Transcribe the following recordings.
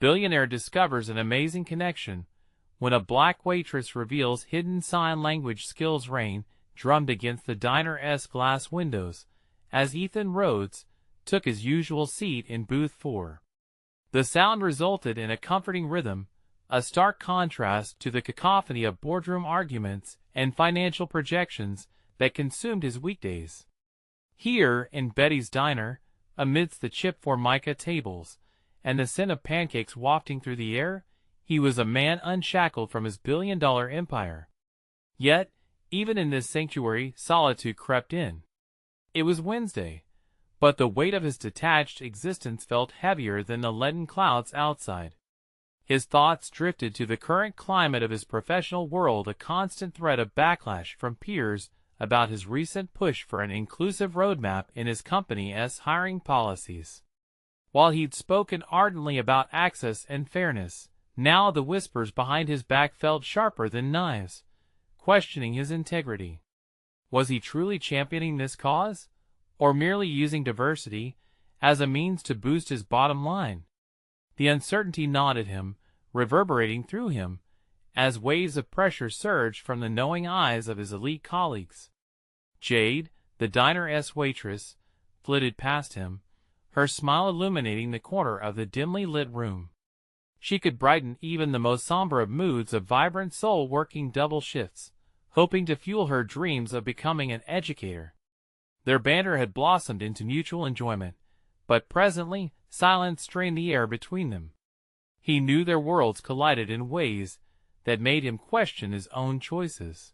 Billionaire discovers an amazing connection when a black waitress reveals hidden sign language skills. Rain drummed against the diner's glass windows as Ethan Rhodes took his usual seat in booth 4. The sound resulted in a comforting rhythm, a stark contrast to the cacophony of boardroom arguments and financial projections that consumed his weekdays. Here, in Betty's diner, amidst the chipped formica tables and the scent of pancakes wafting through the air, he was a man unshackled from his billion-dollar empire. Yet, even in this sanctuary, solitude crept in. It was Wednesday, but the weight of his detached existence felt heavier than the leaden clouds outside. His thoughts drifted to the current climate of his professional world, a constant threat of backlash from peers about his recent push for an inclusive roadmap in his company's hiring policies. While he'd spoken ardently about access and fairness, now the whispers behind his back felt sharper than knives, questioning his integrity. Was he truly championing this cause, or merely using diversity as a means to boost his bottom line? The uncertainty gnawed at him, reverberating through him, as waves of pressure surged from the knowing eyes of his elite colleagues. Jade, the diner's waitress, flitted past him, her smile illuminating the corner of the dimly lit room. She could brighten even the most somber of moods, a vibrant soul working double shifts, hoping to fuel her dreams of becoming an educator. Their banter had blossomed into mutual enjoyment, but presently silence strained the air between them. He knew their worlds collided in ways that made him question his own choices.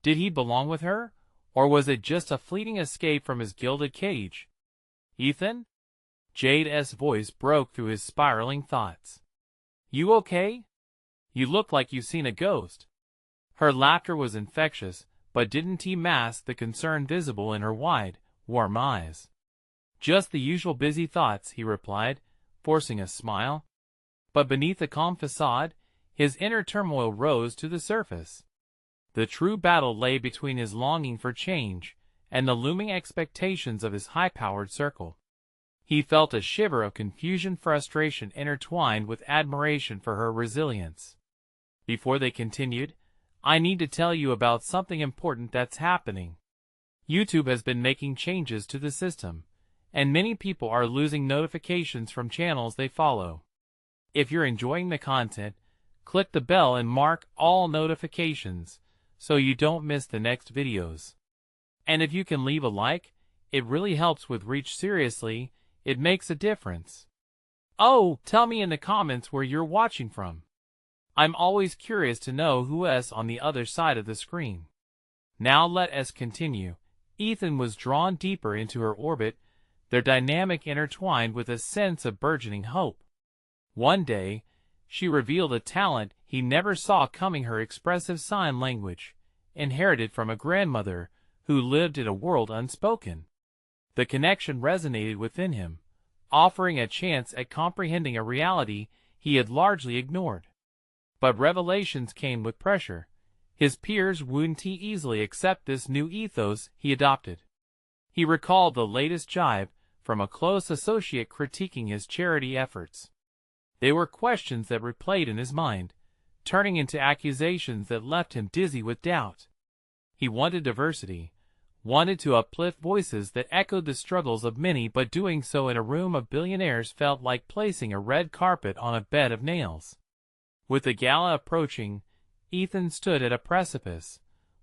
Did he belong with her, or was it just a fleeting escape from his gilded cage? "Ethan?" Jade's voice broke through his spiraling thoughts. "You okay? You look like you've seen a ghost." Her laughter was infectious, but didn't mask the concern visible in her wide, warm eyes. "Just the usual busy thoughts," he replied, forcing a smile. But beneath the calm facade, his inner turmoil rose to the surface. The true battle lay between his longing for change and the looming expectations of his high-powered circle. He felt a shiver of confusion, frustration intertwined with admiration for her resilience. Before they continued, "I need to tell you about something important that's happening. YouTube has been making changes to the system, and many people are losing notifications from channels they follow. If you're enjoying the content, click the bell and mark all notifications so you don't miss the next videos. And if you can leave a like, it really helps with reach. Seriously, it makes a difference. Oh, tell me in the comments where you're watching from. I'm always curious to know who's on the other side of the screen." Now let us continue. Ethan was drawn deeper into her orbit, their dynamic intertwined with a sense of burgeoning hope. One day, she revealed a talent he never saw coming: her expressive sign language, inherited from a grandmother who lived in a world unspoken. The connection resonated within him, offering a chance at comprehending a reality he had largely ignored. But revelations came with pressure. His peers wouldn't easily accept this new ethos he adopted. He recalled the latest jibe from a close associate critiquing his charity efforts. They were questions that replayed in his mind, turning into accusations that left him dizzy with doubt. He wanted diversity, wanted to uplift voices that echoed the struggles of many, but doing so in a room of billionaires felt like placing a red carpet on a bed of nails. With the gala approaching, Ethan stood at a precipice,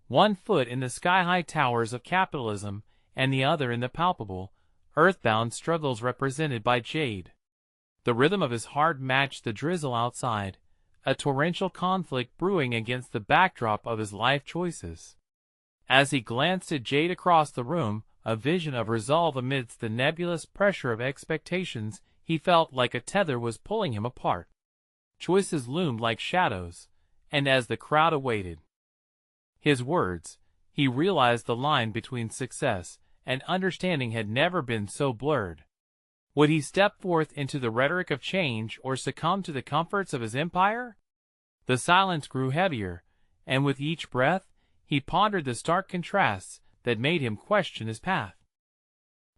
one foot in the sky-high towers of capitalism and the other in the palpable, earthbound struggles represented by Jade. The rhythm of his heart matched the drizzle outside, a torrential conflict brewing against the backdrop of his life choices. As he glanced at Jade across the room, a vision of resolve amidst the nebulous pressure of expectations, he felt like a tether was pulling him apart. Choices loomed like shadows, and as the crowd awaited his words, he realized the line between success and understanding had never been so blurred. Would he step forth into the rhetoric of change or succumb to the comforts of his empire? The silence grew heavier, and with each breath, he pondered the stark contrasts that made him question his path.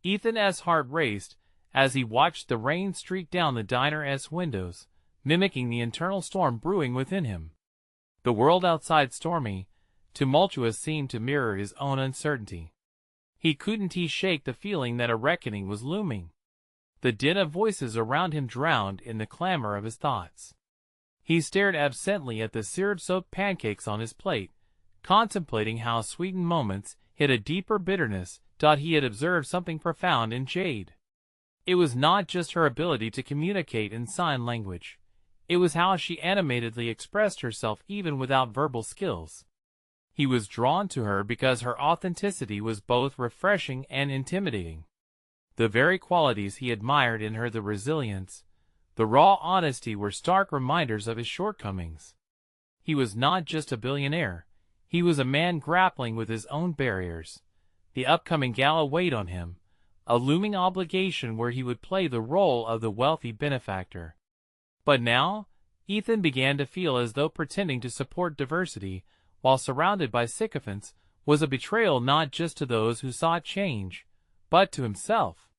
Ethan's heart raced as he watched the rain streak down the diner's windows, mimicking the internal storm brewing within him. The world outside, stormy, tumultuous, seemed to mirror his own uncertainty. He couldn't shake the feeling that a reckoning was looming. The din of voices around him drowned in the clamor of his thoughts. He stared absently at the syrup-soaked pancakes on his plate, contemplating how sweetened moments hid a deeper bitterness. He had observed something profound in Jade. It was not just her ability to communicate in sign language. It was how she animatedly expressed herself even without verbal skills. He was drawn to her because her authenticity was both refreshing and intimidating. The very qualities he admired in her, the resilience, the raw honesty, were stark reminders of his shortcomings. He was not just a billionaire. He was a man grappling with his own barriers. The upcoming gala weighed on him, a looming obligation where he would play the role of the wealthy benefactor. But now, Ethan began to feel as though pretending to support diversity while surrounded by sycophants was a betrayal not just to those who sought change, but to himself.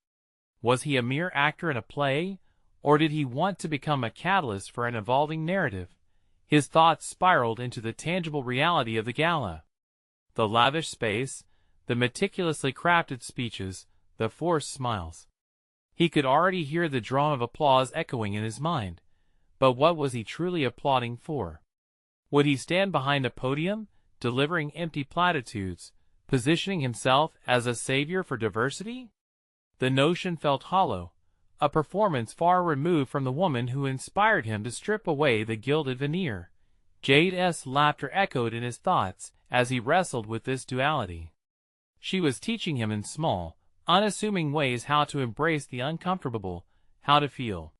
Was he a mere actor in a play, or did he want to become a catalyst for an evolving narrative? His thoughts spiraled into the tangible reality of the gala. The lavish space, the meticulously crafted speeches, the forced smiles. He could already hear the drum of applause echoing in his mind. But what was he truly applauding for? Would he stand behind a podium, delivering empty platitudes, positioning himself as a savior for diversity? The notion felt hollow, a performance far removed from the woman who inspired him to strip away the gilded veneer. Jade's laughter echoed in his thoughts as he wrestled with this duality. She was teaching him in small, unassuming ways how to embrace the uncomfortable, how to feel.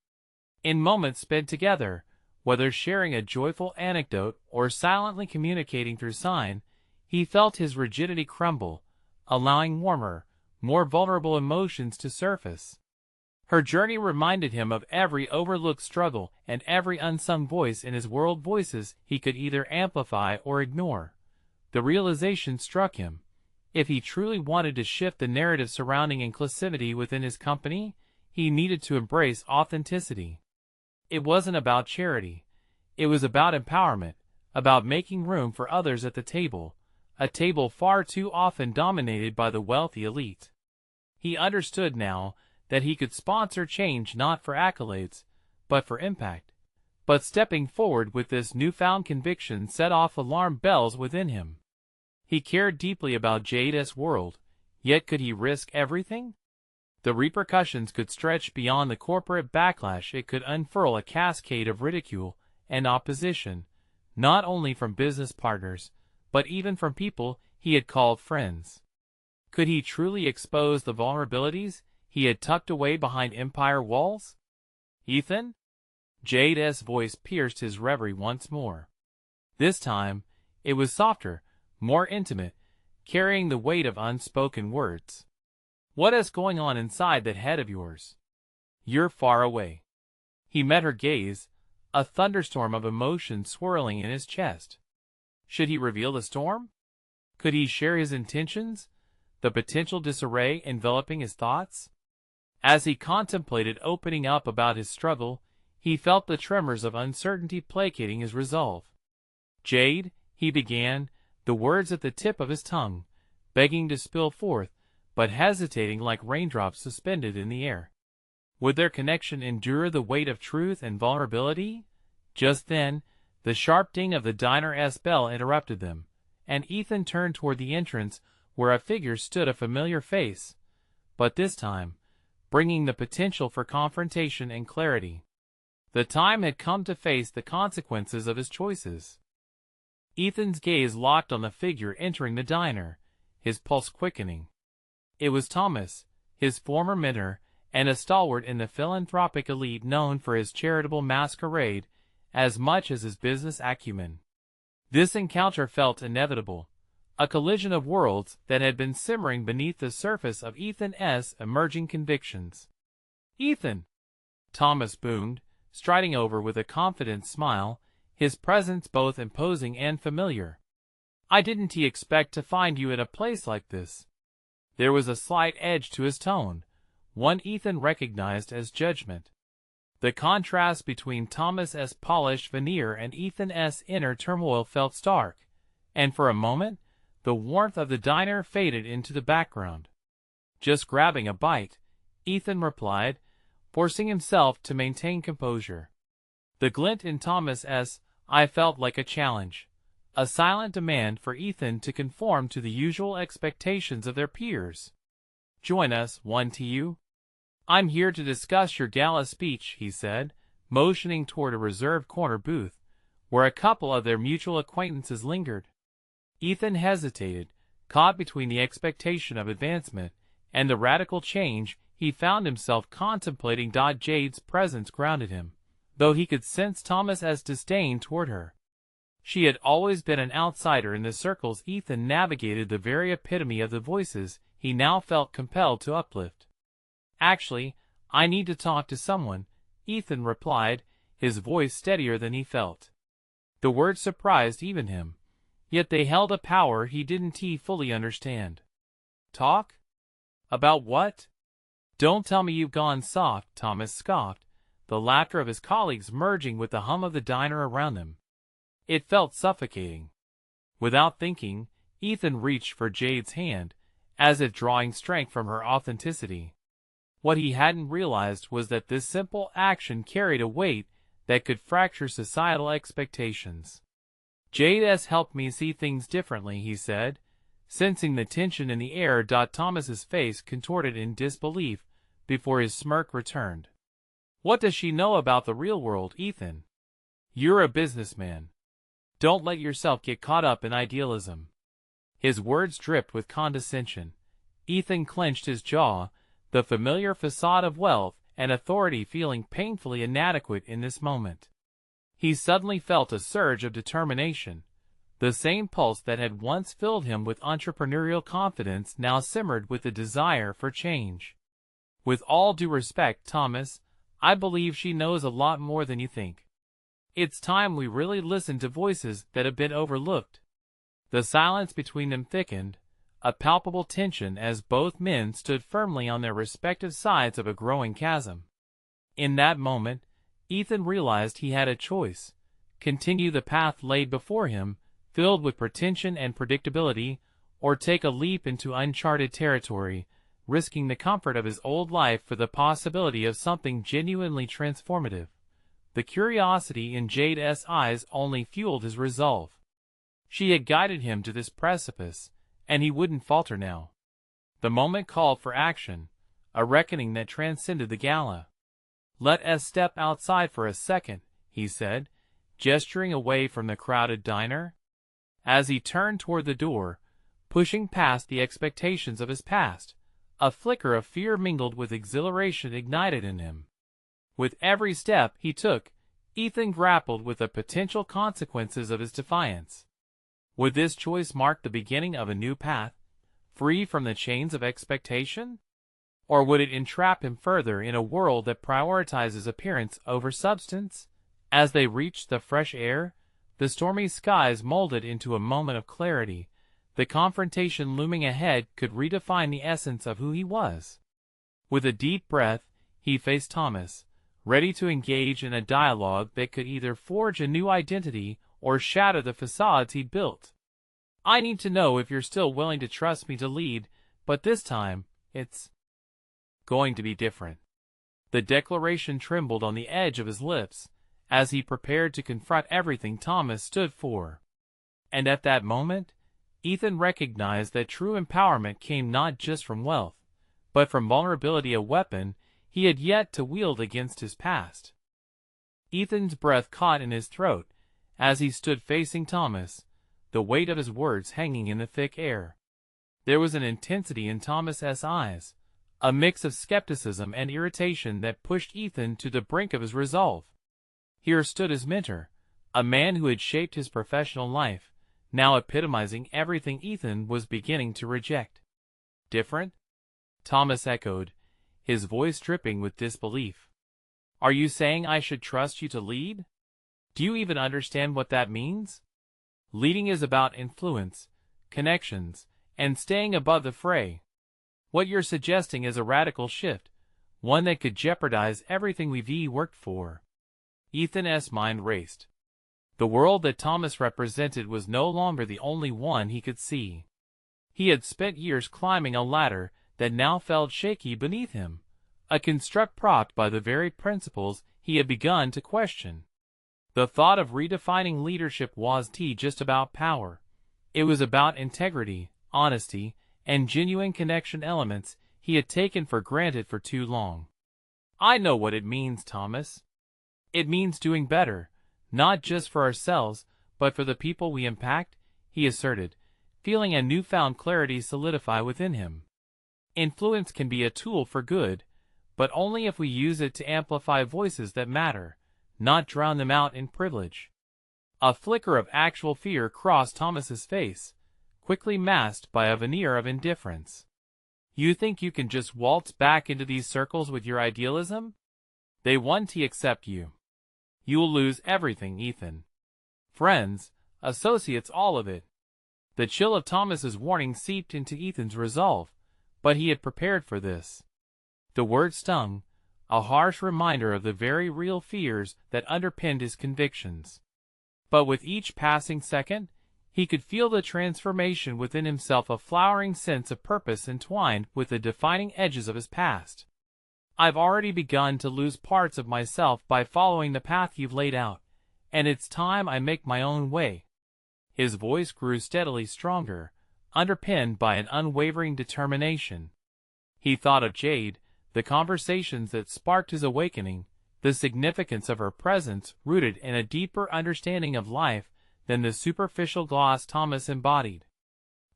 In moments spent together, whether sharing a joyful anecdote or silently communicating through sign, he felt his rigidity crumble, allowing warmer, more vulnerable emotions to surface. Her journey reminded him of every overlooked struggle and every unsung voice in his world, voices he could either amplify or ignore. The realization struck him. If he truly wanted to shift the narrative surrounding inclusivity within his company, he needed to embrace authenticity. It wasn't about charity. It was about empowerment, about making room for others at the table, a table far too often dominated by the wealthy elite. He understood now that he could sponsor change not for accolades, but for impact. But stepping forward with this newfound conviction set off alarm bells within him. He cared deeply about Jade's world, yet could he risk everything? The repercussions could stretch beyond the corporate backlash. It could unfurl a cascade of ridicule and opposition, not only from business partners, but even from people he had called friends. Could he truly expose the vulnerabilities he had tucked away behind empire walls? Ethan? Jade's voice pierced his reverie once more. This time, it was softer, more intimate, carrying the weight of unspoken words. What is going on inside that head of yours? You're far away. He met her gaze, a thunderstorm of emotion swirling in his chest. Should he reveal the storm? Could he share his intentions, the potential disarray enveloping his thoughts? As he contemplated opening up about his struggle, he felt the tremors of uncertainty placating his resolve. Jade, he began, the words at the tip of his tongue, begging to spill forth, but hesitating like raindrops suspended in the air. Would their connection endure the weight of truth and vulnerability? Just then, the sharp ding of the diner's bell interrupted them, and Ethan turned toward the entrance where a figure stood, a familiar face, but this time, bringing the potential for confrontation and clarity. The time had come to face the consequences of his choices. Ethan's gaze locked on the figure entering the diner, his pulse quickening. It was Thomas, his former mentor, and a stalwart in the philanthropic elite known for his charitable masquerade as much as his business acumen. This encounter felt inevitable, a collision of worlds that had been simmering beneath the surface of Ethan's emerging convictions. "Ethan!" Thomas boomed, striding over with a confident smile, his presence both imposing and familiar. "I didn't expect to find you at a place like this." There was a slight edge to his tone, one Ethan recognized as judgment. The contrast between Thomas's polished veneer and Ethan's inner turmoil felt stark, and for a moment, the warmth of the diner faded into the background. "Just grabbing a bite," Ethan replied, forcing himself to maintain composure. The glint in Thomas's eye felt like a challenge, a silent demand for Ethan to conform to the usual expectations of their peers. "Join us, one to you?" "I'm here to discuss your gala speech," he said, motioning toward a reserved corner booth, where a couple of their mutual acquaintances lingered. Ethan hesitated, caught between the expectation of advancement and the radical change he found himself contemplating. Jade's presence grounded him, though he could sense Thomas's disdain toward her. She had always been an outsider in the circles Ethan navigated, the very epitome of the voices he now felt compelled to uplift. "Actually, I need to talk to someone," Ethan replied, his voice steadier than he felt. The words surprised even him, yet they held a power he didn't fully understand. "Talk? About what?" "Don't tell me you've gone soft," Thomas scoffed, the laughter of his colleagues merging with the hum of the diner around them. It felt suffocating. Without thinking, Ethan reached for Jade's hand, as if drawing strength from her authenticity. What he hadn't realized was that this simple action carried a weight that could fracture societal expectations. "Jade's helped me see things differently," he said, sensing the tension in the air. Thomas's face contorted in disbelief before his smirk returned. "What does she know about the real world, Ethan? You're a businessman. Don't let yourself get caught up in idealism." His words dripped with condescension. Ethan clenched his jaw, the familiar facade of wealth and authority feeling painfully inadequate in this moment. He suddenly felt a surge of determination. The same pulse that had once filled him with entrepreneurial confidence now simmered with the desire for change. "With all due respect, Thomas, I believe she knows a lot more than you think. It's time we really listened to voices that have been overlooked." The silence between them thickened, a palpable tension as both men stood firmly on their respective sides of a growing chasm. In that moment, Ethan realized he had a choice: continue the path laid before him, filled with pretension and predictability, or take a leap into uncharted territory, risking the comfort of his old life for the possibility of something genuinely transformative. The curiosity in Jade's eyes only fueled his resolve. She had guided him to this precipice, and he wouldn't falter now. The moment called for action, a reckoning that transcended the gala. "Let us step outside for a second," he said, gesturing away from the crowded diner. As he turned toward the door, pushing past the expectations of his past, a flicker of fear mingled with exhilaration ignited in him. With every step he took, Ethan grappled with the potential consequences of his defiance. Would this choice mark the beginning of a new path, free from the chains of expectation? Or would it entrap him further in a world that prioritizes appearance over substance? As they reached the fresh air, the stormy skies molded into a moment of clarity. The confrontation looming ahead could redefine the essence of who he was. With a deep breath, he faced Thomas, ready to engage in a dialogue that could either forge a new identity or shatter the facades he'd built. "I need to know if you're still willing to trust me to lead, but this time, it's going to be different." The declaration trembled on the edge of his lips, as he prepared to confront everything Thomas stood for. And at that moment, Ethan recognized that true empowerment came not just from wealth, but from vulnerability, a weapon he had yet to wield against his past. Ethan's breath caught in his throat as he stood facing Thomas, the weight of his words hanging in the thick air. There was an intensity in Thomas's eyes, a mix of skepticism and irritation that pushed Ethan to the brink of his resolve. Here stood his mentor, a man who had shaped his professional life, now epitomizing everything Ethan was beginning to reject. "Different?" Thomas echoed, his voice dripping with disbelief. "Are you saying I should trust you to lead? Do you even understand what that means? Leading is about influence, connections, and staying above the fray. What you're suggesting is a radical shift, one that could jeopardize everything we've worked for. Ethan's mind raced. The world that Thomas represented was no longer the only one he could see. He had spent years climbing a ladder that now felt shaky beneath him, a construct propped by the very principles he had begun to question. The thought of redefining leadership wasn't just about power. It was about integrity, honesty, and genuine connection, elements he had taken for granted for too long. "I know what it means, Thomas. It means doing better, not just for ourselves, but for the people we impact," he asserted, feeling a newfound clarity solidify within him. Influence can be a tool for good, but only if we use it to amplify voices that matter, not drown them out in privilege. A flicker of actual fear crossed Thomas's face, quickly masked by a veneer of indifference. "You think you can just waltz back into these circles with your idealism? They won't accept you. You'll lose everything, Ethan. Friends, associates, all of it." The chill of Thomas's warning seeped into Ethan's resolve, but he had prepared for this. The word stung, a harsh reminder of the very real fears that underpinned his convictions. But with each passing second, he could feel the transformation within himself, a flowering sense of purpose entwined with the defining edges of his past. "I've already begun to lose parts of myself by following the path you've laid out, and it's time I make my own way." His voice grew steadily stronger, underpinned by an unwavering determination. He thought of Jade, the conversations that sparked his awakening, the significance of her presence rooted in a deeper understanding of life than the superficial gloss Thomas embodied.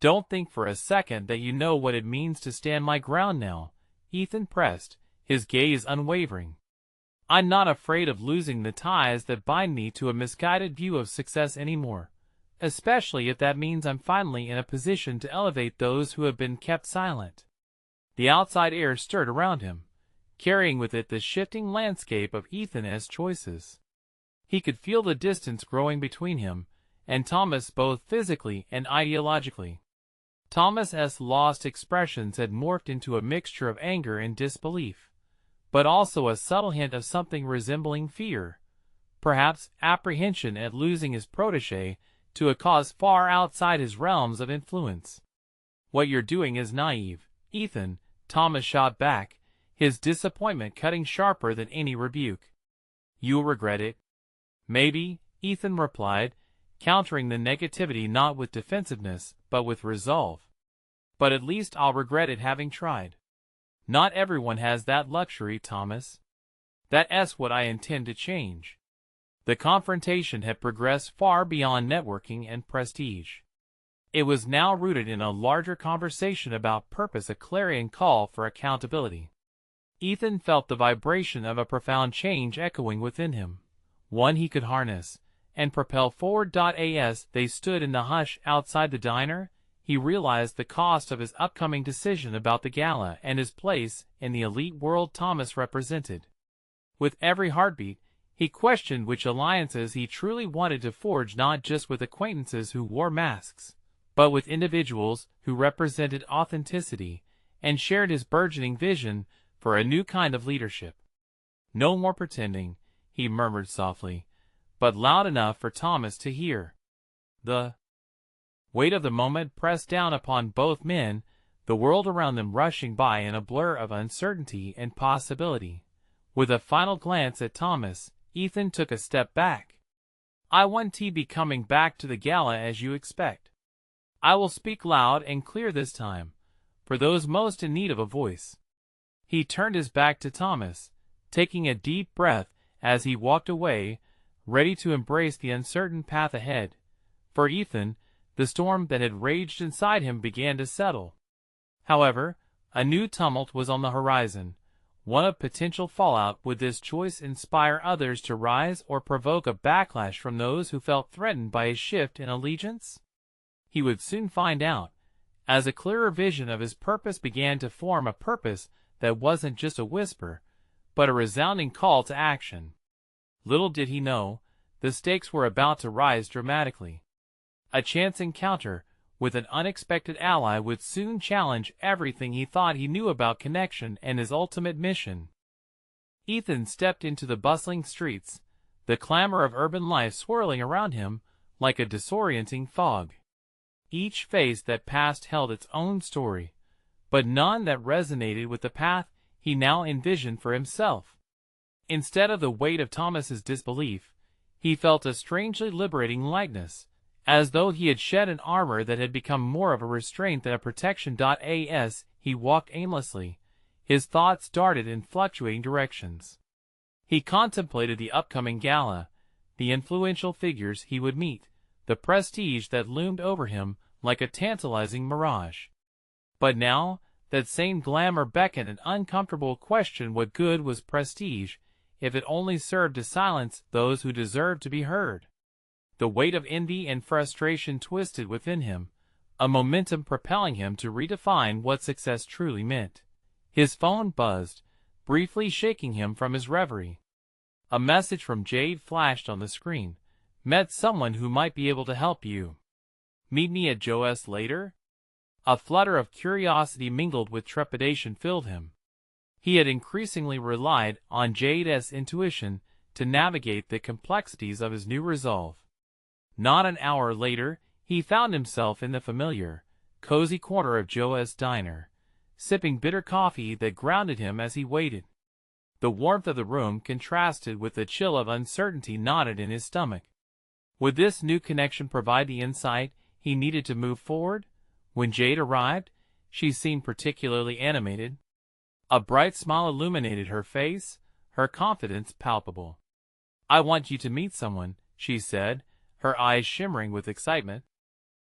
"Don't think for a second that you know what it means to stand my ground now," Ethan pressed, his gaze unwavering. "I'm not afraid of losing the ties that bind me to a misguided view of success anymore, especially if that means I'm finally in a position to elevate those who have been kept silent." The outside air stirred around him, carrying with it the shifting landscape of Ethan's choices. He could feel the distance growing between him and Thomas, both physically and ideologically. Thomas's lost expressions had morphed into a mixture of anger and disbelief, but also a subtle hint of something resembling fear, perhaps apprehension at losing his protégé to a cause far outside his realms of influence. "What you're doing is naive, Ethan," Thomas shot back, his disappointment cutting sharper than any rebuke. "You'll regret it." "Maybe," Ethan replied, countering the negativity not with defensiveness, but with resolve. "But at least I'll regret it having tried. Not everyone has that luxury, Thomas. That's what I intend to change." The confrontation had progressed far beyond networking and prestige. It was now rooted in a larger conversation about purpose, a clarion call for accountability. Ethan felt the vibration of a profound change echoing within him, one he could harness and propel forward. As they stood in the hush outside the diner, he realized the cost of his upcoming decision about the gala and his place in the elite world Thomas represented. With every heartbeat, he questioned which alliances he truly wanted to forge, not just with acquaintances who wore masks, but with individuals who represented authenticity and shared his burgeoning vision for a new kind of leadership. "No more pretending," he murmured softly, but loud enough for Thomas to hear. The weight of the moment pressed down upon both men, the world around them rushing by in a blur of uncertainty and possibility. With a final glance at Thomas, Ethan took a step back. "I won't be coming back to the gala as you expect. I will speak loud and clear this time, for those most in need of a voice." He turned his back to Thomas, taking a deep breath as he walked away, ready to embrace the uncertain path ahead. For Ethan, the storm that had raged inside him began to settle. However, a new tumult was on the horizon, one of potential fallout. Would this choice inspire others to rise or provoke a backlash from those who felt threatened by a shift in allegiance? He would soon find out, as a clearer vision of his purpose began to form, a purpose that wasn't just a whisper, but a resounding call to action. Little did he know, the stakes were about to rise dramatically. A chance encounter with an unexpected ally would soon challenge everything he thought he knew about connection and his ultimate mission. Ethan stepped into the bustling streets, the clamor of urban life swirling around him like a disorienting fog. Each face that passed held its own story, but none that resonated with the path he now envisioned for himself. Instead of the weight of Thomas's disbelief, he felt a strangely liberating lightness, as though he had shed an armor that had become more of a restraint than a protection. As he walked aimlessly, his thoughts darted in fluctuating directions. He contemplated the upcoming gala, the influential figures he would meet, the prestige that loomed over him like a tantalizing mirage. But now, that same glamour beckoned an uncomfortable question: what good was prestige if it only served to silence those who deserved to be heard? The weight of envy and frustration twisted within him, a momentum propelling him to redefine what success truly meant. His phone buzzed, briefly shaking him from his reverie. A message from Jade flashed on the screen. Met someone who might be able to help you. Meet me at Joe's later? A flutter of curiosity mingled with trepidation filled him. He had increasingly relied on Jade's intuition to navigate the complexities of his new resolve. Not an hour later, he found himself in the familiar, cozy corner of Joe's diner, sipping bitter coffee that grounded him as he waited. The warmth of the room contrasted with the chill of uncertainty knotted in his stomach. Would this new connection provide the insight he needed to move forward? When Jade arrived, she seemed particularly animated. A bright smile illuminated her face, her confidence palpable. "I want you to meet someone," she said, her eyes shimmering with excitement.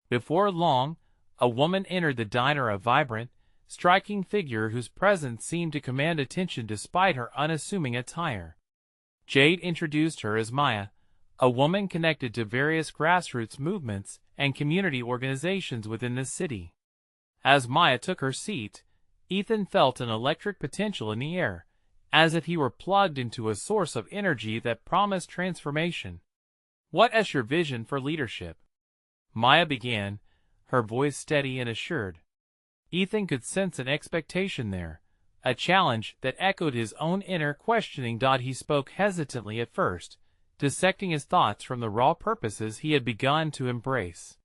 Before long, a woman entered the diner, a vibrant, striking figure whose presence seemed to command attention despite her unassuming attire. Jade introduced her as Maya, a woman connected to various grassroots movements and community organizations within the city. As Maya took her seat, Ethan felt an electric potential in the air, as if he were plugged into a source of energy that promised transformation. "What is your vision for leadership?" Maya began, her voice steady and assured. Ethan could sense an expectation there, a challenge that echoed his own inner questioning. He spoke hesitantly at first, dissecting his thoughts from the raw purposes he had begun to embrace.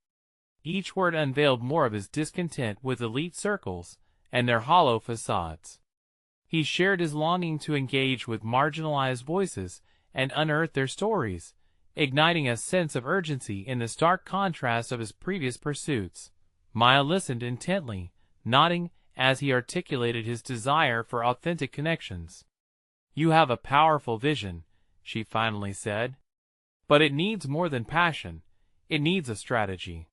Each word unveiled more of his discontent with elite circles and their hollow facades. He shared his longing to engage with marginalized voices and unearth their stories, igniting a sense of urgency in the stark contrast of his previous pursuits. Maya listened intently, nodding as he articulated his desire for authentic connections. "You have a powerful vision," she finally said. "But it needs more than passion. It needs a strategy.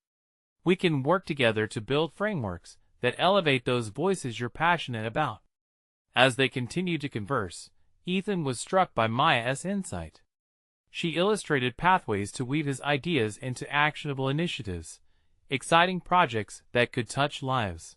We can work together to build frameworks that elevate those voices you're passionate about." As they continued to converse, Ethan was struck by Maya's insight. She illustrated pathways to weave his ideas into actionable initiatives, exciting projects that could touch lives.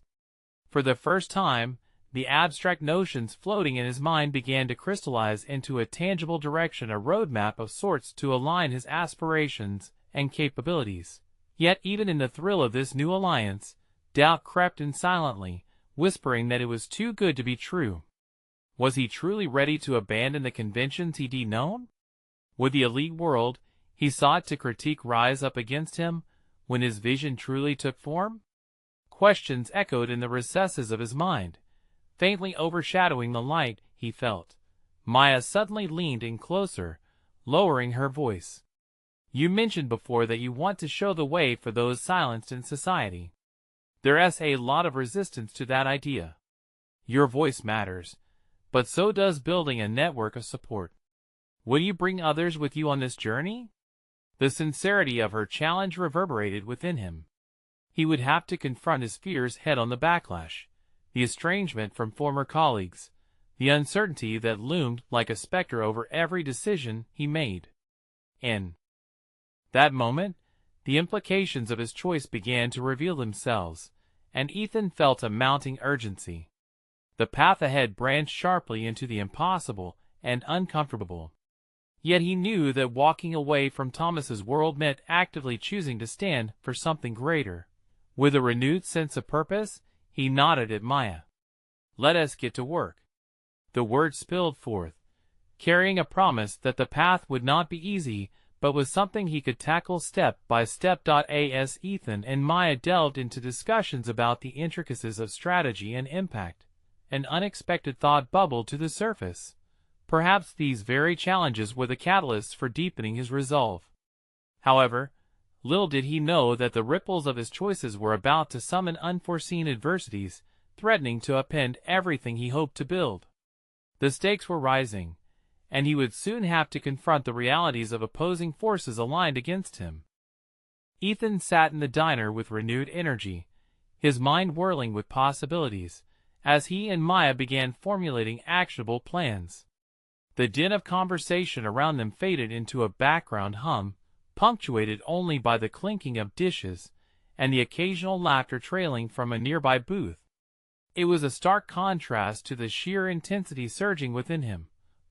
For the first time, the abstract notions floating in his mind began to crystallize into a tangible direction, a roadmap of sorts to align his aspirations and capabilities. Yet even in the thrill of this new alliance, doubt crept in silently, whispering that it was too good to be true. Was he truly ready to abandon the conventions he'd known? Would the elite world he sought to critique rise up against him when his vision truly took form? Questions echoed in the recesses of his mind, faintly overshadowing the light he felt. Maya suddenly leaned in closer, lowering her voice. "You mentioned before that you want to show the way for those silenced in society. There's a lot of resistance to that idea. Your voice matters, but so does building a network of support. Will you bring others with you on this journey?" The sincerity of her challenge reverberated within him. He would have to confront his fears head on: the backlash, the estrangement from former colleagues, the uncertainty that loomed like a specter over every decision he made. In that moment, the implications of his choice began to reveal themselves, and Ethan felt a mounting urgency. The path ahead branched sharply into the impossible and uncomfortable. Yet he knew that walking away from Thomas's world meant actively choosing to stand for something greater. With a renewed sense of purpose, he nodded at Maya. "Let us get to work." The words spilled forth, carrying a promise that the path would not be easy, but was something he could tackle step by step. As Ethan and Maya delved into discussions about the intricacies of strategy and impact, an unexpected thought bubbled to the surface. Perhaps these very challenges were the catalysts for deepening his resolve. However, little did he know that the ripples of his choices were about to summon unforeseen adversities, threatening to upend everything he hoped to build. The stakes were rising, and he would soon have to confront the realities of opposing forces aligned against him. Ethan sat in the diner with renewed energy, his mind whirling with possibilities, as he and Maya began formulating actionable plans. The din of conversation around them faded into a background hum, punctuated only by the clinking of dishes and the occasional laughter trailing from a nearby booth. It was a stark contrast to the sheer intensity surging within him.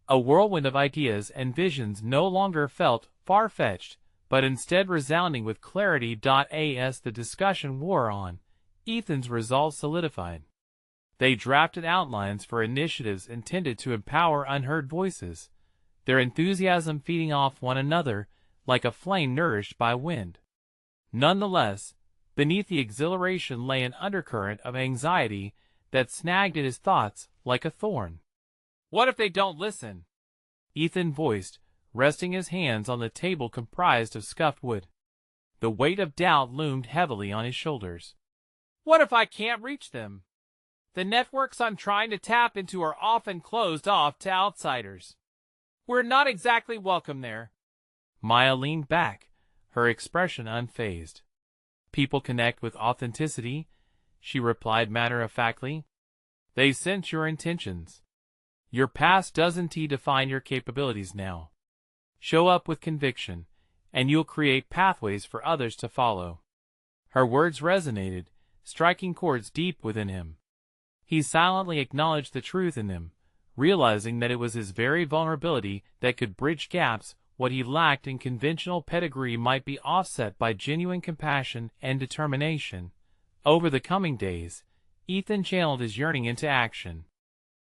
A whirlwind of ideas and visions no longer felt far-fetched, but instead resounding with clarity. As the discussion wore on, Ethan's resolve solidified. They drafted outlines for initiatives intended to empower unheard voices, their enthusiasm feeding off one another like a flame nourished by wind. Nonetheless, beneath the exhilaration lay an undercurrent of anxiety that snagged at his thoughts like a thorn. "What if they don't listen?" Ethan voiced, resting his hands on the table comprised of scuffed wood. The weight of doubt loomed heavily on his shoulders. "What if I can't reach them? The networks I'm trying to tap into are often closed off to outsiders. We're not exactly welcome there." Maya leaned back, her expression unfazed. "People connect with authenticity," she replied matter-of-factly. "They sense your intentions. Your past doesn't define your capabilities now. Show up with conviction, and you'll create pathways for others to follow." Her words resonated, striking chords deep within him. He silently acknowledged the truth in them, realizing that it was his very vulnerability that could bridge gaps. What he lacked in conventional pedigree might be offset by genuine compassion and determination. Over the coming days, Ethan channeled his yearning into action.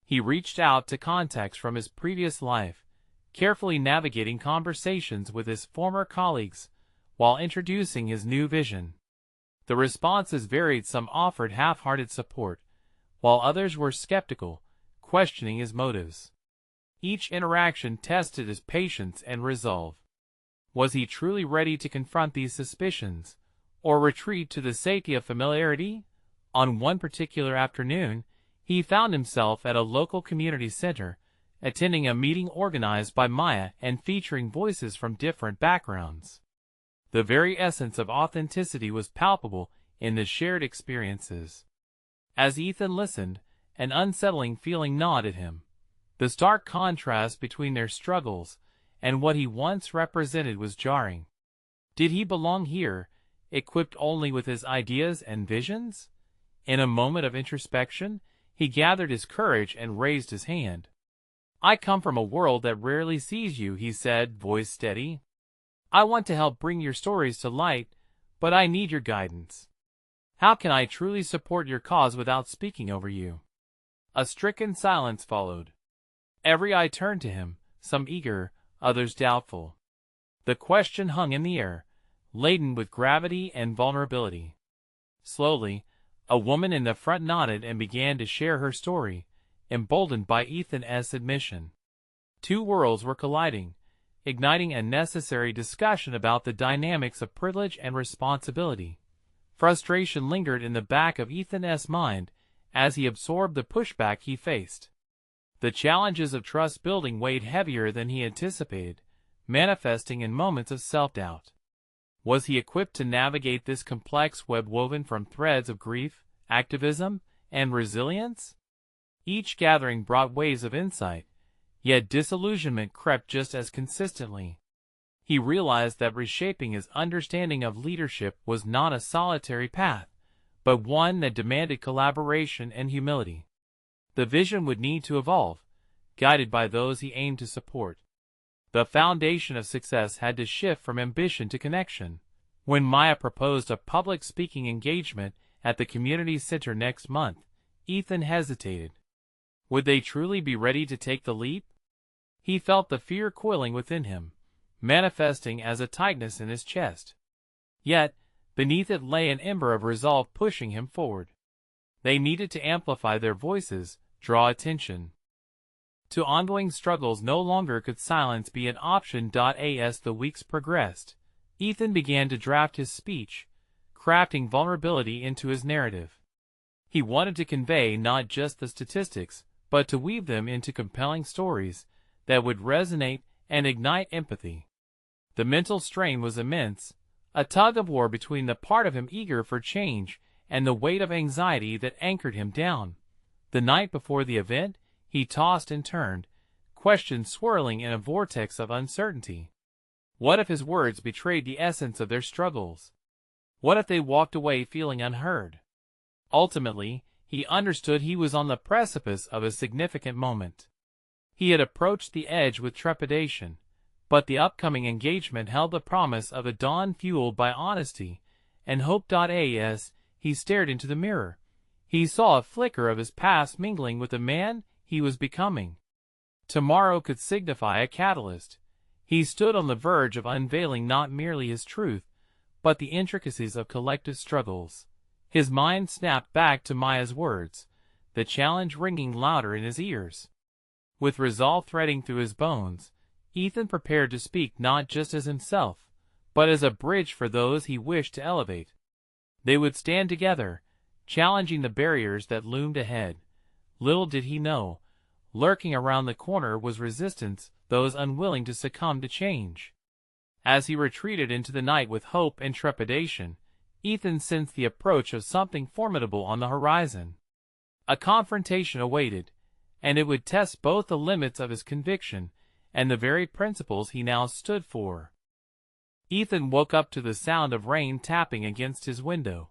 He reached out to contacts from his previous life, carefully navigating conversations with his former colleagues, while introducing his new vision. The responses varied. Some offered half-hearted support, while others were skeptical, questioning his motives. Each interaction tested his patience and resolve. Was he truly ready to confront these suspicions, or retreat to the safety of familiarity? On one particular afternoon, he found himself at a local community center, attending a meeting organized by Maya and featuring voices from different backgrounds. The very essence of authenticity was palpable in the shared experiences. As Ethan listened, an unsettling feeling gnawed at him. The stark contrast between their struggles and what he once represented was jarring. Did he belong here, equipped only with his ideas and visions? In a moment of introspection, he gathered his courage and raised his hand. "I come from a world that rarely sees you," he said, voice steady. "I want to help bring your stories to light, but I need your guidance. How can I truly support your cause without speaking over you?" A stricken silence followed. Every eye turned to him, some eager, others doubtful. The question hung in the air, laden with gravity and vulnerability. Slowly, a woman in the front nodded and began to share her story, emboldened by Ethan's admission. Two worlds were colliding, igniting a necessary discussion about the dynamics of privilege and responsibility. Frustration lingered in the back of Ethan's mind as he absorbed the pushback he faced. The challenges of trust building weighed heavier than he anticipated, manifesting in moments of self-doubt. Was he equipped to navigate this complex web woven from threads of grief, activism, and resilience? Each gathering brought waves of insight, yet disillusionment crept just as consistently. He realized that reshaping his understanding of leadership was not a solitary path, but one that demanded collaboration and humility. The vision would need to evolve, guided by those he aimed to support. The foundation of success had to shift from ambition to connection. When Maya proposed a public speaking engagement at the community center next month, Ethan hesitated. Would they truly be ready to take the leap? He felt the fear coiling within him, manifesting as a tightness in his chest. Yet, beneath it lay an ember of resolve pushing him forward. They needed to amplify their voices, draw attention. To ongoing struggles no longer could silence be an option. As the weeks progressed, Ethan began to draft his speech, crafting vulnerability into his narrative. He wanted to convey not just the statistics, but to weave them into compelling stories that would resonate and ignite empathy. The mental strain was immense, a tug-of-war between the part of him eager for change and the weight of anxiety that anchored him down. The night before the event, he tossed and turned, questions swirling in a vortex of uncertainty. What if his words betrayed the essence of their struggles? What if they walked away feeling unheard? Ultimately, he understood he was on the precipice of a significant moment. He had approached the edge with trepidation, but the upcoming engagement held the promise of a dawn fueled by honesty and hope. As he stared into the mirror, he saw a flicker of his past mingling with the man he was becoming. Tomorrow could signify a catalyst. He stood on the verge of unveiling not merely his truth, but the intricacies of collective struggles. His mind snapped back to Maya's words, the challenge ringing louder in his ears. With resolve threading through his bones, Ethan prepared to speak not just as himself, but as a bridge for those he wished to elevate. They would stand together, challenging the barriers that loomed ahead. Little did he know, lurking around the corner was resistance, those unwilling to succumb to change. As he retreated into the night with hope and trepidation, Ethan sensed the approach of something formidable on the horizon. A confrontation awaited, and it would test both the limits of his conviction and the very principles he now stood for. Ethan woke up to the sound of rain tapping against his window,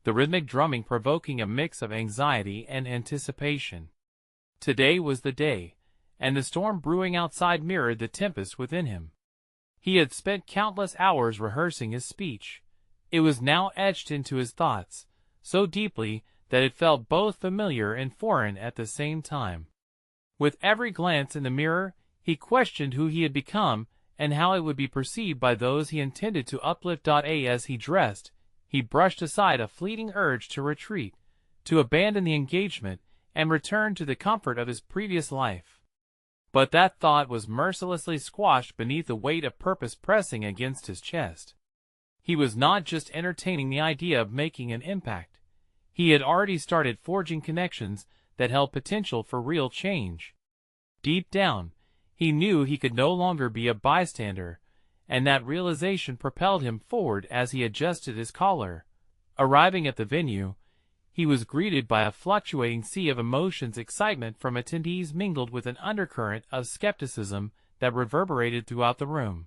the rhythmic drumming provoking a mix of anxiety and anticipation. Today was the day, and the storm brewing outside mirrored the tempest within him. He had spent countless hours rehearsing his speech. It was now etched into his thoughts, so deeply that it felt both familiar and foreign at the same time. With every glance in the mirror, he questioned who he had become and how it would be perceived by those he intended to uplift. As he dressed, he brushed aside a fleeting urge to retreat, to abandon the engagement, and return to the comfort of his previous life. But that thought was mercilessly squashed beneath the weight of purpose pressing against his chest. He was not just entertaining the idea of making an impact. He had already started forging connections that held potential for real change. Deep down, he knew he could no longer be a bystander, and that realization propelled him forward as he adjusted his collar. Arriving at the venue, he was greeted by a fluctuating sea of emotions. Excitement from attendees mingled with an undercurrent of skepticism that reverberated throughout the room.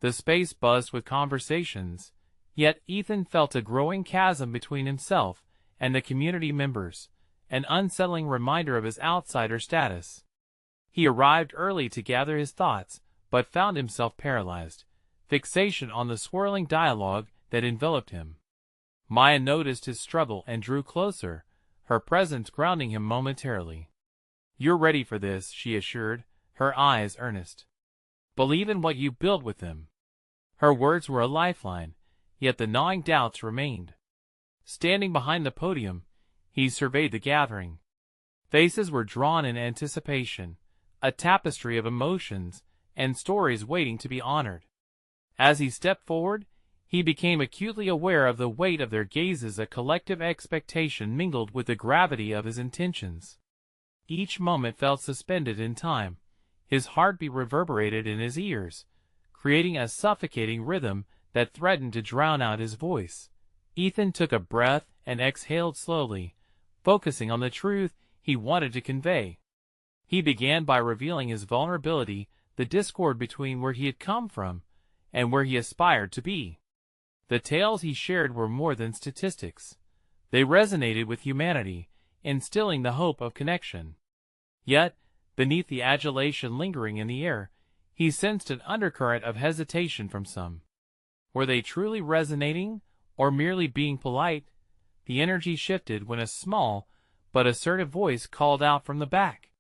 The space buzzed with conversations, yet Ethan felt a growing chasm between himself and the community members, an unsettling reminder of his outsider status. He arrived early to gather his thoughts, but found himself paralyzed, fixation on the swirling dialogue that enveloped him. Maya noticed his struggle and drew closer, her presence grounding him momentarily. "You're ready for this," she assured, her eyes earnest. "Believe in what you built with them." Her words were a lifeline, yet the gnawing doubts remained. Standing behind the podium, he surveyed the gathering. Faces were drawn in anticipation, a tapestry of emotions and stories waiting to be honored. As he stepped forward, he became acutely aware of the weight of their gazes. A collective expectation mingled with the gravity of his intentions. Each moment felt suspended in time. His heartbeat reverberated in his ears, creating a suffocating rhythm that threatened to drown out his voice. Ethan took a breath and exhaled slowly, focusing on the truth he wanted to convey. He began by revealing his vulnerability, the discord between where he had come from and where he aspired to be. The tales he shared were more than statistics. They resonated with humanity, instilling the hope of connection. Yet, beneath the adulation lingering in the air, he sensed an undercurrent of hesitation from some. Were they truly resonating, or merely being polite? The energy shifted when a small, but assertive voice called out from the back.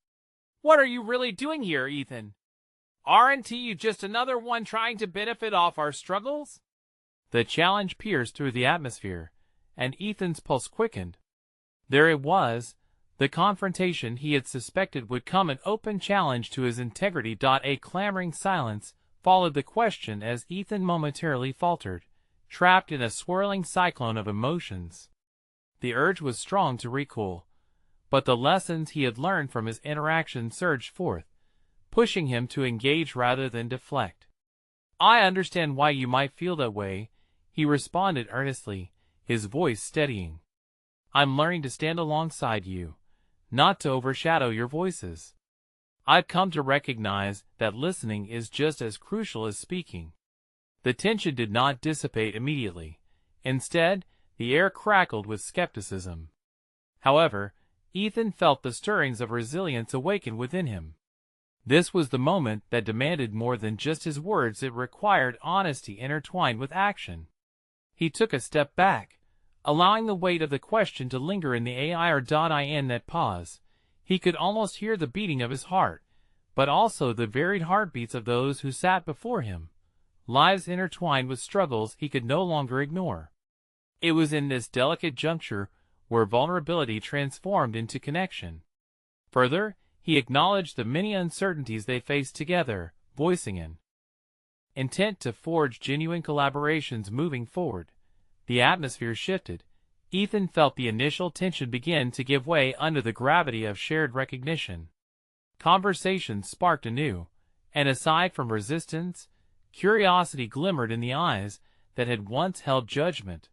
"What are you really doing here, Ethan? Aren't you just another one trying to benefit off our struggles? The challenge pierced through the atmosphere, and Ethan's pulse quickened. There it was, the confrontation he had suspected would come, an open challenge to his integrity. A clamoring silence followed the question as Ethan momentarily faltered, trapped in a swirling cyclone of emotions. The urge was strong to recoil, but the lessons he had learned from his interaction surged forth, pushing him to engage rather than deflect. "I understand why you might feel that way," he responded earnestly, his voice steadying. "I'm learning to stand alongside you, not to overshadow your voices. I've come to recognize that listening is just as crucial as speaking." The tension did not dissipate immediately. Instead, the air crackled with skepticism. However, Ethan felt the stirrings of resilience awaken within him. This was the moment that demanded more than just his words. It required honesty intertwined with action. He took a step back, allowing the weight of the question to linger in the air. In that pause, he could almost hear the beating of his heart, but also the varied heartbeats of those who sat before him, lives intertwined with struggles he could no longer ignore. It was in this delicate juncture where vulnerability transformed into connection. Further, he acknowledged the many uncertainties they faced together, voicing an intent to forge genuine collaborations moving forward. The atmosphere shifted. Ethan felt the initial tension begin to give way under the gravity of shared recognition. Conversation sparked anew, and aside from resistance, curiosity glimmered in the eyes that had once held judgment.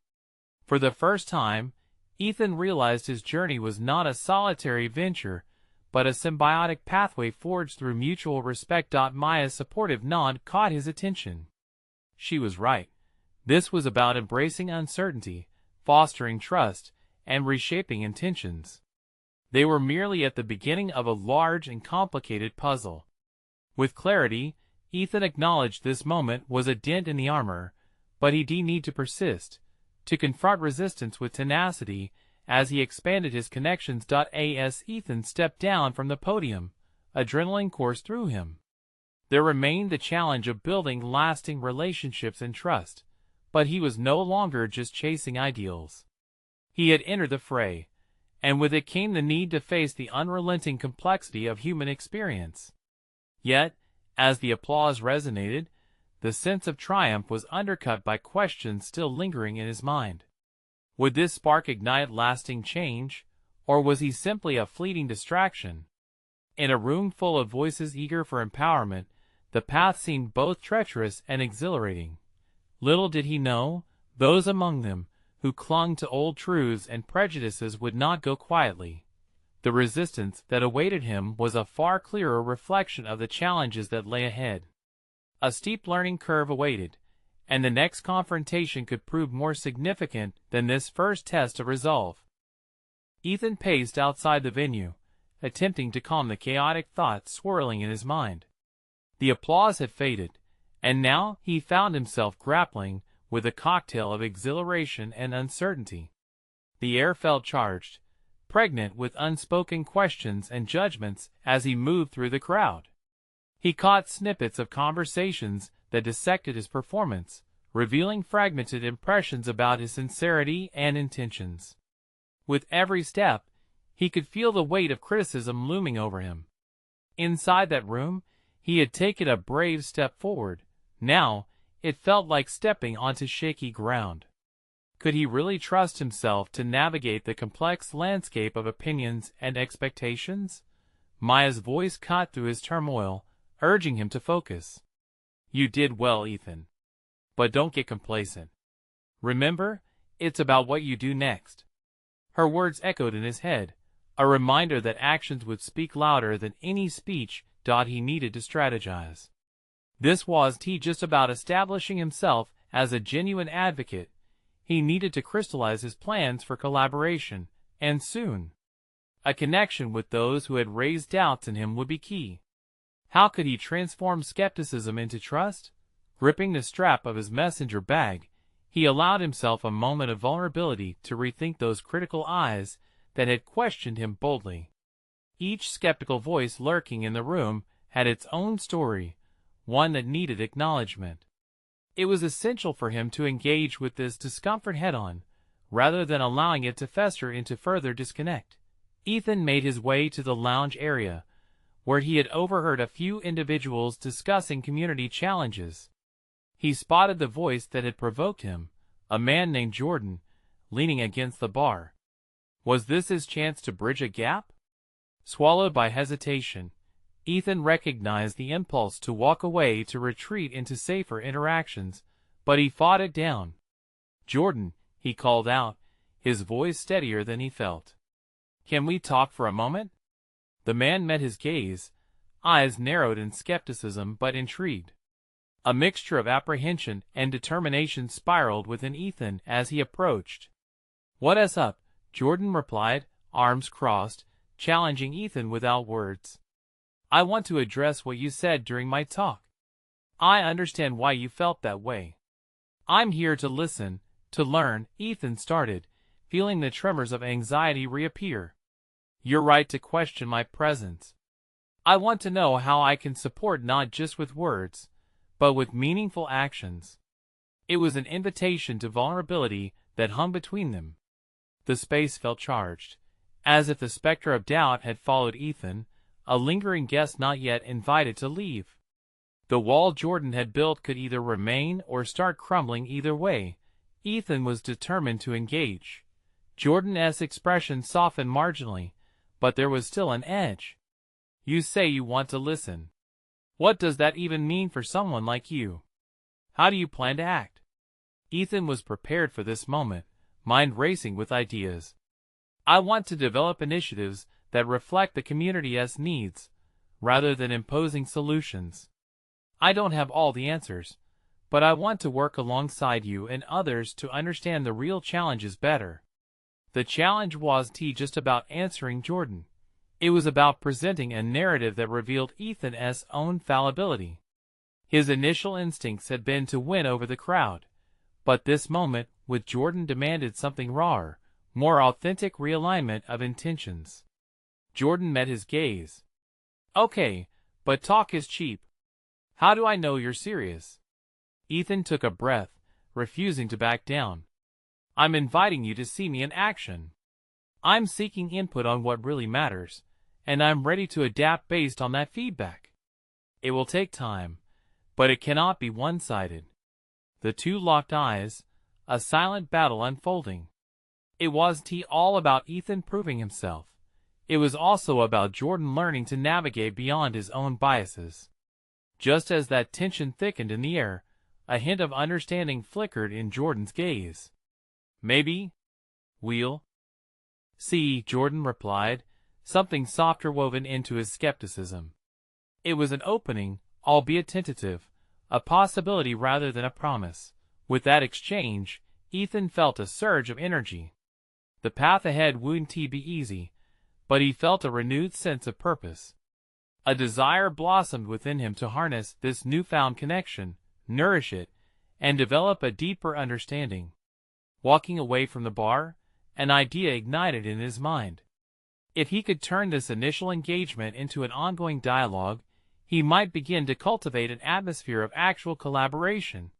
For the first time, Ethan realized his journey was not a solitary venture, but a symbiotic pathway forged through mutual respect. Maya's supportive nod caught his attention. She was right. This was about embracing uncertainty, fostering trust, and reshaping intentions. They were merely at the beginning of a large and complicated puzzle. With clarity, Ethan acknowledged this moment was a dent in the armor, but he did need to persist, to confront resistance with tenacity as he expanded his connections. As Ethan stepped down from the podium, adrenaline coursed through him. There remained the challenge of building lasting relationships and trust, but he was no longer just chasing ideals. He had entered the fray, and with it came the need to face the unrelenting complexity of human experience. Yet, as the applause resonated, the sense of triumph was undercut by questions still lingering in his mind. Would this spark ignite lasting change, or was he simply a fleeting distraction? In a room full of voices eager for empowerment, the path seemed both treacherous and exhilarating. Little did he know, those among them who clung to old truths and prejudices would not go quietly. The resistance that awaited him was a far clearer reflection of the challenges that lay ahead. A steep learning curve awaited, and the next confrontation could prove more significant than this first test of resolve. Ethan paced outside the venue, attempting to calm the chaotic thoughts swirling in his mind. The applause had faded, and now he found himself grappling with a cocktail of exhilaration and uncertainty. The air felt charged, pregnant with unspoken questions and judgments as he moved through the crowd. He caught snippets of conversations that dissected his performance, revealing fragmented impressions about his sincerity and intentions. With every step, he could feel the weight of criticism looming over him. Inside that room, he had taken a brave step forward. Now, it felt like stepping onto shaky ground. Could he really trust himself to navigate the complex landscape of opinions and expectations? Maya's voice cut through his turmoil, urging him to focus. "You did well, Ethan. But don't get complacent. Remember, it's about what you do next." Her words echoed in his head, a reminder that actions would speak louder than any speech. He needed to strategize. This wasn't just about establishing himself as a genuine advocate. He needed to crystallize his plans for collaboration, and soon. A connection with those who had raised doubts in him would be key. How could he transform skepticism into trust? Gripping the strap of his messenger bag, he allowed himself a moment of vulnerability to rethink those critical eyes that had questioned him boldly. Each skeptical voice lurking in the room had its own story, one that needed acknowledgement. It was essential for him to engage with this discomfort head-on, rather than allowing it to fester into further disconnect. Ethan made his way to the lounge area, where he had overheard a few individuals discussing community challenges. He spotted the voice that had provoked him, a man named Jordan, leaning against the bar. Was this his chance to bridge a gap? Swallowed by hesitation, Ethan recognized the impulse to walk away, to retreat into safer interactions, but he fought it down. "Jordan," he called out, his voice steadier than he felt. "Can we talk for a moment?" The man met his gaze, eyes narrowed in skepticism but intrigued. A mixture of apprehension and determination spiraled within Ethan as he approached. "What's up?" Jordan replied, arms crossed, challenging Ethan without words. "I want to address what you said during my talk. I understand why you felt that way. I'm here to listen, to learn," Ethan started, feeling the tremors of anxiety reappear. "You're right to question my presence. I want to know how I can support, not just with words, but with meaningful actions." It was an invitation to vulnerability that hung between them. The space felt charged, as if the specter of doubt had followed Ethan, a lingering guest not yet invited to leave. The wall Jordan had built could either remain or start crumbling. Either way, Ethan was determined to engage. Jordan's expression softened marginally, but there was still an edge. "You say you want to listen. What does that even mean for someone like you? How do you plan to act?" Ethan was prepared for this moment, mind racing with ideas. "I want to develop initiatives that reflect the community's needs, rather than imposing solutions. I don't have all the answers, but I want to work alongside you and others to understand the real challenges better." The challenge wasn't just about answering Jordan. It was about presenting a narrative that revealed Ethan's own fallibility. His initial instincts had been to win over the crowd, but this moment with Jordan demanded something rawer, more authentic realignment of intentions. Jordan met his gaze. "Okay, but talk is cheap. How do I know you're serious?" Ethan took a breath, refusing to back down. "I'm inviting you to see me in action. I'm seeking input on what really matters, and I'm ready to adapt based on that feedback. It will take time, but it cannot be one-sided." The two locked eyes, a silent battle unfolding. It wasn't all about Ethan proving himself. It was also about Jordan learning to navigate beyond his own biases. Just as that tension thickened in the air, a hint of understanding flickered in Jordan's gaze. "Maybe we'll see," Jordan replied, something softer woven into his skepticism. It was an opening, albeit tentative, a possibility rather than a promise. With that exchange, Ethan felt a surge of energy. The path ahead wouldn't be easy, but he felt a renewed sense of purpose. A desire blossomed within him to harness this newfound connection, nourish it, and develop a deeper understanding. Walking away from the bar, an idea ignited in his mind. If he could turn this initial engagement into an ongoing dialogue, he might begin to cultivate an atmosphere of actual collaboration.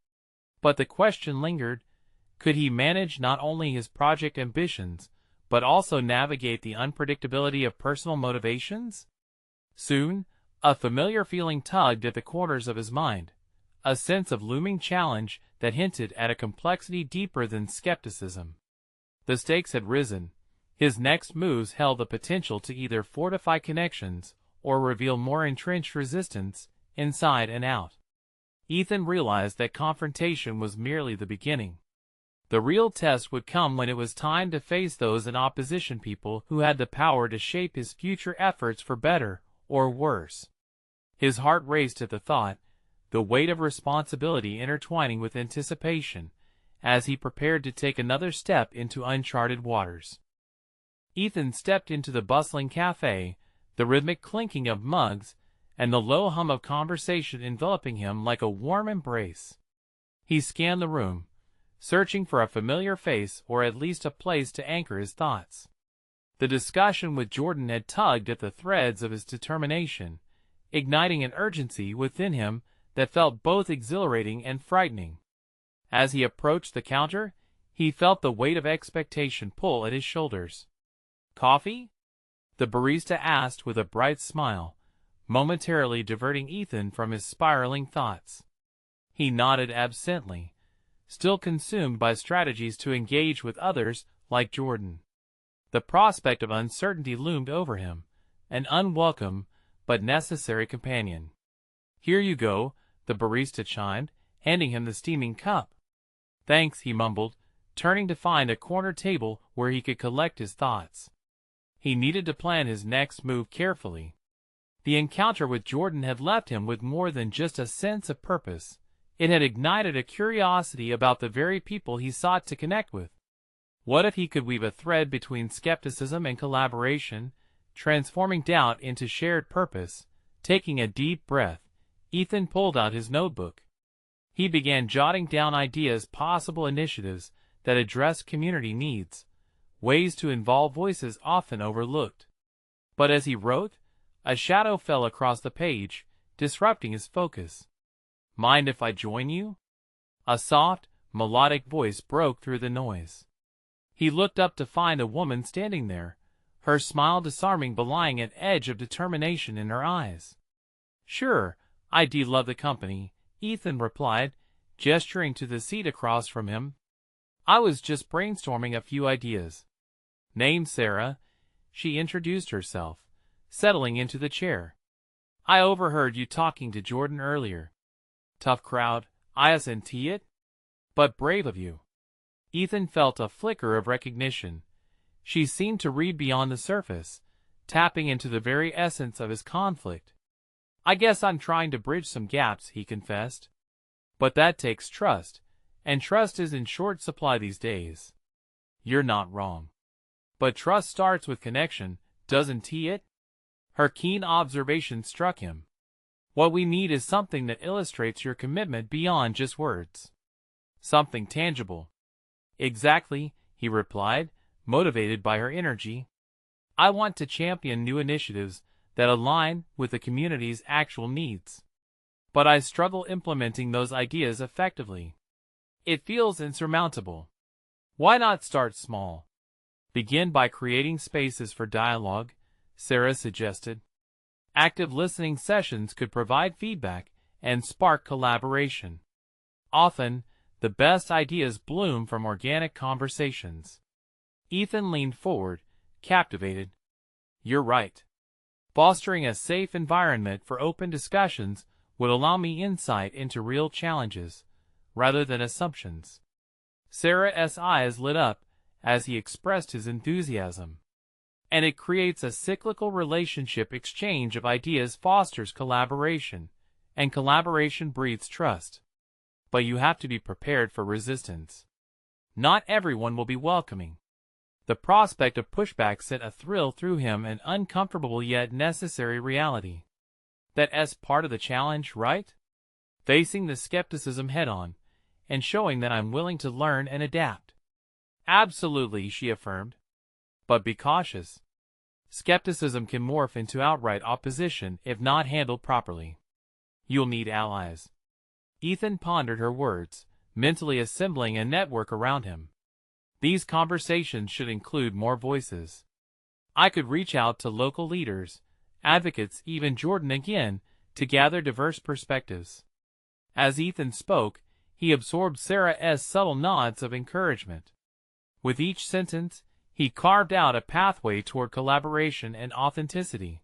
But the question lingered: could he manage not only his project ambitions, but also navigate the unpredictability of personal motivations? Soon, a familiar feeling tugged at the corners of his mind, a sense of looming challenge that hinted at a complexity deeper than skepticism. The stakes had risen. His next moves held the potential to either fortify connections or reveal more entrenched resistance, inside and out. Ethan realized that confrontation was merely the beginning. The real test would come when it was time to face those in opposition, people who had the power to shape his future efforts for better or worse. His heart raced at the thought, the weight of responsibility intertwining with anticipation, as he prepared to take another step into uncharted waters. Ethan stepped into the bustling cafe, the rhythmic clinking of mugs, and the low hum of conversation enveloping him like a warm embrace. He scanned the room, searching for a familiar face or at least a place to anchor his thoughts. The discussion with Jordan had tugged at the threads of his determination, igniting an urgency within him that felt both exhilarating and frightening. As he approached the counter, he felt the weight of expectation pull at his shoulders. "Coffee?" the barista asked with a bright smile, momentarily diverting Ethan from his spiraling thoughts. He nodded absently, still consumed by strategies to engage with others like Jordan. The prospect of uncertainty loomed over him, an unwelcome but necessary companion. "Here you go," the barista chimed, handing him the steaming cup. "Thanks," he mumbled, turning to find a corner table where he could collect his thoughts. He needed to plan his next move carefully. The encounter with Jordan had left him with more than just a sense of purpose. It had ignited a curiosity about the very people he sought to connect with. What if he could weave a thread between skepticism and collaboration, transforming doubt into shared purpose? Taking a deep breath, Ethan pulled out his notebook. He began jotting down ideas, possible initiatives that address community needs, ways to involve voices often overlooked. But as he wrote, a shadow fell across the page, disrupting his focus. "Mind if I join you?" A soft, melodic voice broke through the noise. He looked up to find a woman standing there, her smile disarming, belying an edge of determination in her eyes. "Sure, I'd love the company," Ethan replied, gesturing to the seat across from him. "I was just brainstorming a few ideas." "Name's Sarah," she introduced herself, settling into the chair. "I overheard you talking to Jordan earlier. Tough crowd, isn't it? But brave of you." Ethan felt a flicker of recognition. She seemed to read beyond the surface, tapping into the very essence of his conflict. "I guess I'm trying to bridge some gaps," he confessed. "But that takes trust, and trust is in short supply these days." "You're not wrong. But trust starts with connection, doesn't it?" Her keen observation struck him. "What we need is something that illustrates your commitment beyond just words. Something tangible." "Exactly," he replied, motivated by her energy. "I want to champion new initiatives that align with the community's actual needs. But I struggle implementing those ideas effectively. It feels insurmountable." "Why not start small? Begin by creating spaces for dialogue," Sarah suggested. "Active listening sessions could provide feedback and spark collaboration. Often, the best ideas bloom from organic conversations." Ethan leaned forward, captivated. "You're right. Fostering a safe environment for open discussions would allow me insight into real challenges, rather than assumptions." Sarah's eyes lit up as he expressed his enthusiasm. "And it creates a cyclical relationship. Exchange of ideas fosters collaboration, and collaboration breeds trust. But you have to be prepared for resistance. Not everyone will be welcoming." The prospect of pushback sent a thrill through him, an uncomfortable yet necessary reality. That's part of the challenge, right? Facing the skepticism head-on, and showing that I'm willing to learn and adapt. "Absolutely," she affirmed. "But be cautious. Skepticism can morph into outright opposition if not handled properly. You'll need allies." Ethan pondered her words, mentally assembling a network around him. These conversations should include more voices. I could reach out to local leaders, advocates, even Jordan again, to gather diverse perspectives. As Ethan spoke, he absorbed Sarah's subtle nods of encouragement. With each sentence, he carved out a pathway toward collaboration and authenticity.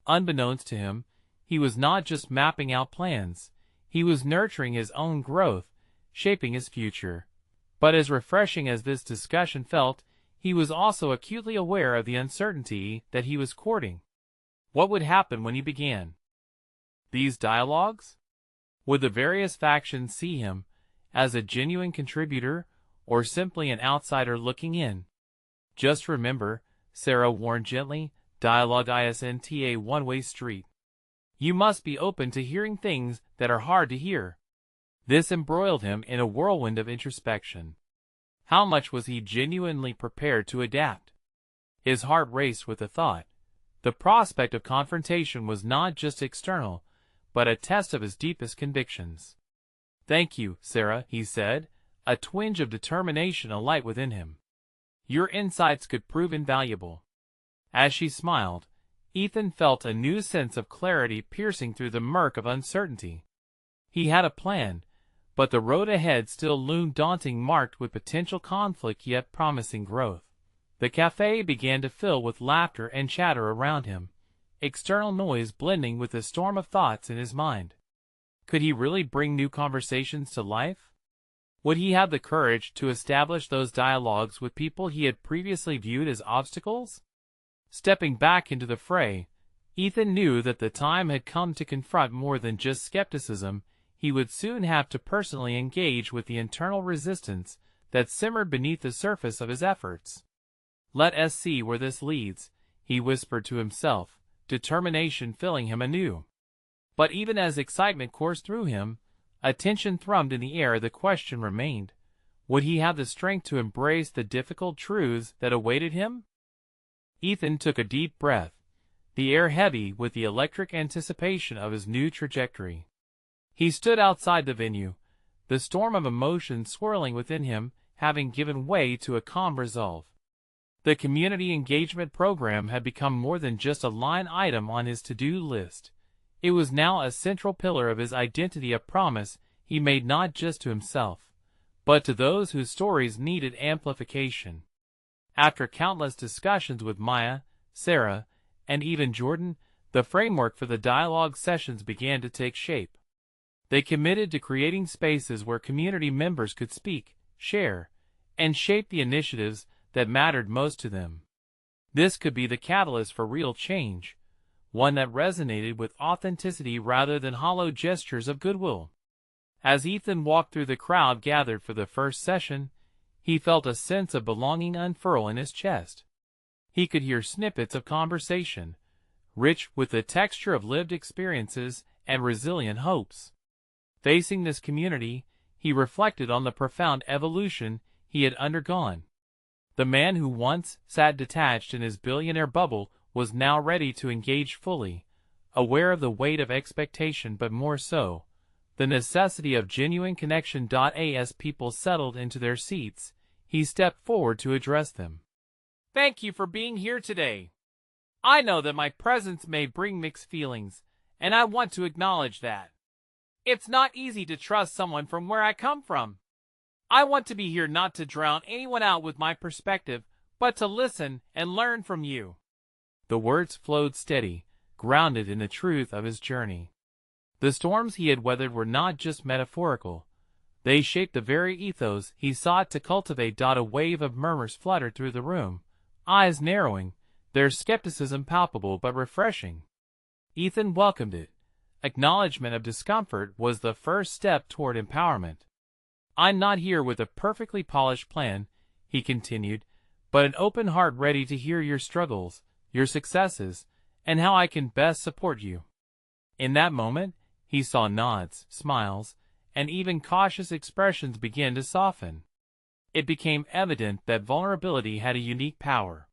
Unbeknownst to him, he was not just mapping out plans, he was nurturing his own growth, shaping his future. But as refreshing as this discussion felt, he was also acutely aware of the uncertainty that he was courting. What would happen when he began these dialogues? Would the various factions see him as a genuine contributor or simply an outsider looking in? "Just remember," Sarah warned gently, "dialogue isn't a one-way street. You must be open to hearing things that are hard to hear." This embroiled him in a whirlwind of introspection. How much was he genuinely prepared to adapt? His heart raced with the thought. The prospect of confrontation was not just external, but a test of his deepest convictions. "Thank you, Sarah," he said, a twinge of determination alight within him. "Your insights could prove invaluable." As she smiled, Ethan felt a new sense of clarity piercing through the murk of uncertainty. He had a plan, but the road ahead still loomed daunting, marked with potential conflict yet promising growth. The cafe began to fill with laughter and chatter around him, external noise blending with the storm of thoughts in his mind. Could he really bring new conversations to life? Would he have the courage to establish those dialogues with people he had previously viewed as obstacles? Stepping back into the fray, Ethan knew that the time had come to confront more than just skepticism. He would soon have to personally engage with the internal resistance that simmered beneath the surface of his efforts. "Let us see where this leads," he whispered to himself, determination filling him anew. But even as excitement coursed through him, a tension thrummed in the air. The question remained: would he have the strength to embrace the difficult truths that awaited him? Ethan took a deep breath, the air heavy with the electric anticipation of his new trajectory. He stood outside the venue, the storm of emotion swirling within him having given way to a calm resolve. The community engagement program had become more than just a line item on his to-do list. It was now a central pillar of his identity, a promise he made not just to himself, but to those whose stories needed amplification. After countless discussions with Maya, Sarah, and even Jordan, the framework for the dialogue sessions began to take shape. They committed to creating spaces where community members could speak, share, and shape the initiatives that mattered most to them. This could be the catalyst for real change, one that resonated with authenticity rather than hollow gestures of goodwill. As Ethan walked through the crowd gathered for the first session, he felt a sense of belonging unfurl in his chest. He could hear snippets of conversation, rich with the texture of lived experiences and resilient hopes. Facing this community, he reflected on the profound evolution he had undergone. The man who once sat detached in his billionaire bubble was now ready to engage fully, aware of the weight of expectation but more so, the necessity of genuine connection. As people settled into their seats, he stepped forward to address them. "Thank you for being here today. I know that my presence may bring mixed feelings, and I want to acknowledge that. It's not easy to trust someone from where I come from. I want to be here not to drown anyone out with my perspective, but to listen and learn from you." The words flowed steady, grounded in the truth of his journey. The storms he had weathered were not just metaphorical. They shaped the very ethos he sought to cultivate. A wave of murmurs fluttered through the room, eyes narrowing, their skepticism palpable but refreshing. Ethan welcomed it. Acknowledgement of discomfort was the first step toward empowerment. "I'm not here with a perfectly polished plan," he continued, "but an open heart ready to hear your struggles, your successes, and how I can best support you." In that moment, he saw nods, smiles, and even cautious expressions begin to soften. It became evident that vulnerability had a unique power.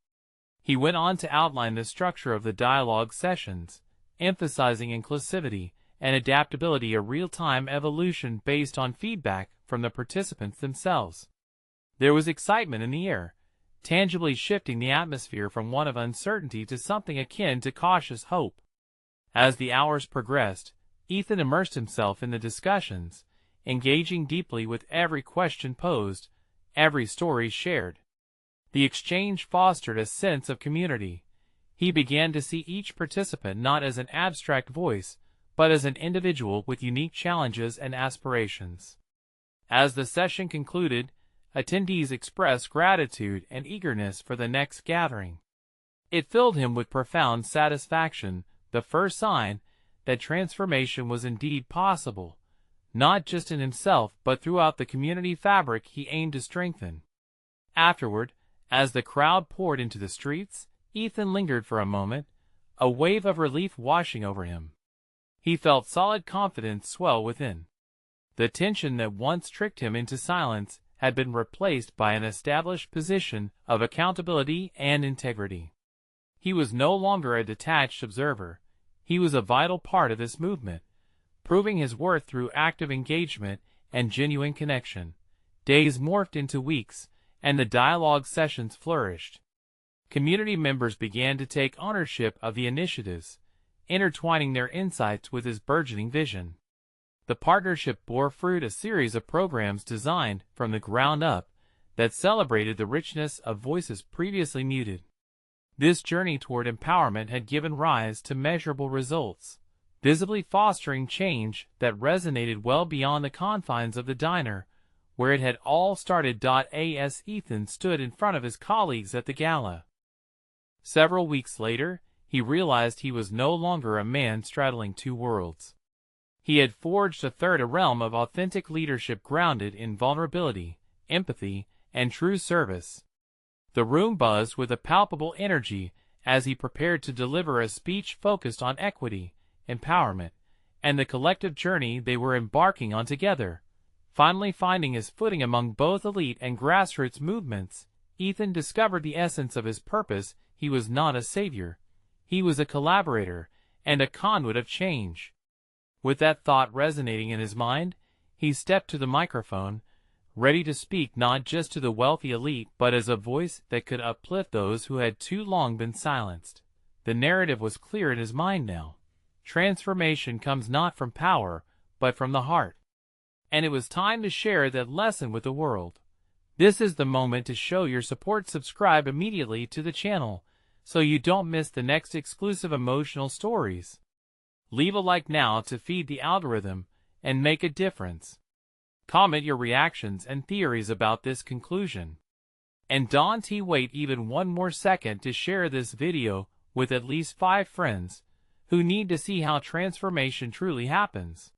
He went on to outline the structure of the dialogue sessions, emphasizing inclusivity and adaptability, a real-time evolution based on feedback from the participants themselves. There was excitement in the air, tangibly shifting the atmosphere from one of uncertainty to something akin to cautious hope. As the hours progressed, Ethan immersed himself in the discussions, engaging deeply with every question posed, every story shared. The exchange fostered a sense of community. He began to see each participant not as an abstract voice, but as an individual with unique challenges and aspirations. As the session concluded, attendees expressed gratitude and eagerness for the next gathering. It filled him with profound satisfaction, the first sign that transformation was indeed possible, not just in himself but throughout the community fabric he aimed to strengthen. Afterward, as the crowd poured into the streets, Ethan lingered for a moment, a wave of relief washing over him. He felt solid confidence swell within. The tension that once tricked him into silence had been replaced by an established position of accountability and integrity. He was no longer a detached observer. He was a vital part of this movement, proving his worth through active engagement and genuine connection. Days morphed into weeks, and the dialogue sessions flourished. Community members began to take ownership of the initiatives, intertwining their insights with his burgeoning vision. The partnership bore fruit, a series of programs designed from the ground up that celebrated the richness of voices previously muted. This journey toward empowerment had given rise to measurable results, visibly fostering change that resonated well beyond the confines of the diner, where it had all started. As Ethan stood in front of his colleagues at the gala. Several weeks later, he realized he was no longer a man straddling two worlds. He had forged a realm of authentic leadership grounded in vulnerability, empathy, and true service. The room buzzed with a palpable energy as he prepared to deliver a speech focused on equity, empowerment, and the collective journey they were embarking on together. Finally finding his footing among both elite and grassroots movements, Ethan discovered the essence of his purpose. He was not a savior. He was a collaborator and a conduit of change. With that thought resonating in his mind, he stepped to the microphone, ready to speak not just to the wealthy elite but as a voice that could uplift those who had too long been silenced. The narrative was clear in his mind now. Transformation comes not from power, but from the heart. And it was time to share that lesson with the world. This is the moment to show your support. Subscribe immediately to the channel, so you don't miss the next exclusive emotional stories. Leave a like now to feed the algorithm and make a difference. Comment your reactions and theories about this conclusion. And don't wait even one more second to share this video with at least 5 friends who need to see how transformation truly happens.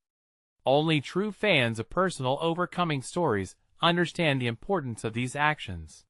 Only true fans of personal overcoming stories understand the importance of these actions.